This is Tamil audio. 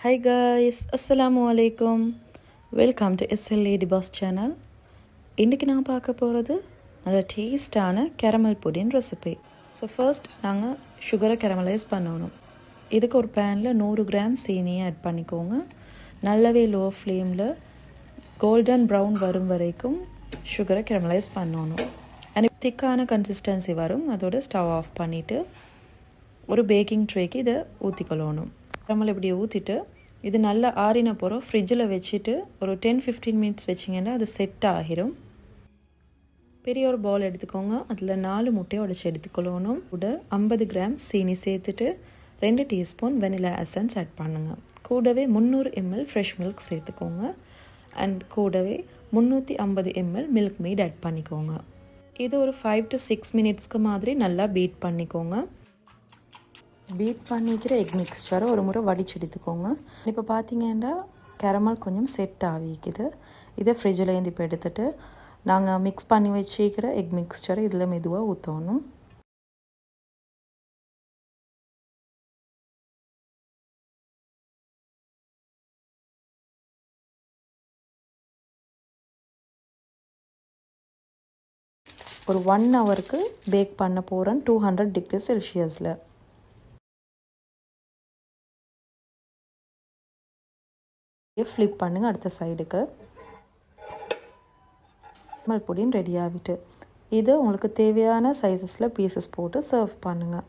Hi guys, Assalamu alaikum. Welcome to SL Lady Boss channel. இன்றைக்கி நான் பார்க்க போகிறது நல்ல டேஸ்டான caramel Putin recipe. So first நாங்கள் சுகரை கேரமலைஸ் பண்ணணும். இதுக்கு ஒரு பேனில் 100 கிராம் சீனியை ஆட் பண்ணிக்கோங்க. நல்லாவே லோ ஃப்ளேமில் கோல்டன் ப்ரௌன் வரும் வரைக்கும் சுகரை கேரமலைஸ் பண்ணணும். அண்ட் திக்கான கன்சிஸ்டன்சி வரும், அதோட ஸ்டவ் ஆஃப் பண்ணிவிட்டு ஒரு பேக்கிங் ட்ரேக்கு இதை ஊற்றிக்கொள்ளணும். கேரமல் இப்படி ஊற்றிட்டு இது நல்லா ஆறின போகிறோம் ஃப்ரிட்ஜில் வச்சுட்டு ஒரு 10-15 மினிட்ஸ் வச்சிங்கன்னா அது செட் ஆகிரும். பெரிய ஒரு பவுல் எடுத்துக்கோங்க, அதில் 4 முட்டையை உடைச்சி எடுத்துக்கொள்ளணும். கூட 50 கிராம் சீனி சேர்த்துட்டு 2 டீஸ்பூன் வெனிலா எசன்ஸ் ஆட் பண்ணுங்கள். கூடவே 300 ml ஃப்ரெஷ் மில்க் சேர்த்துக்கோங்க. அண்ட் கூடவே 350 ml மில்க் மேட் ஆட் பண்ணிக்கோங்க. இது ஒரு 5 to 6 மினிட்ஸ்க்கு மாதிரி நல்லா பீட் பண்ணிக்கோங்க. பீட் பண்ணிக்கிற எக் மிக்ஸ்சரை ஒரு முறை வடிச்செடுத்துக்கோங்க. இப்போ பார்த்தீங்கன்னா கேரமல் கொஞ்சம் செட் ஆகிக்குது. இதை ஃப்ரிட்ஜில் இப்போ எடுத்துகிட்டு நாங்கள் மிக்ஸ் பண்ணி வச்சுக்கிற எக் மிக்ஸ்சரை இதில் மெதுவாக ஊற்றணும். ஒரு 1 ஹவருக்கு பேக் பண்ண போகிறேன் 200 டிகிரி செல்சியஸில். ஃப்ளிப் பண்ணுங்கள் அடுத்த சைடுக்கு. கேரமல் புடின் ரெடி ஆகிட்டு இது உங்களுக்கு தேவையான சைஸஸில் பீசஸ் போட்டு சர்வ் பண்ணுங்கள்.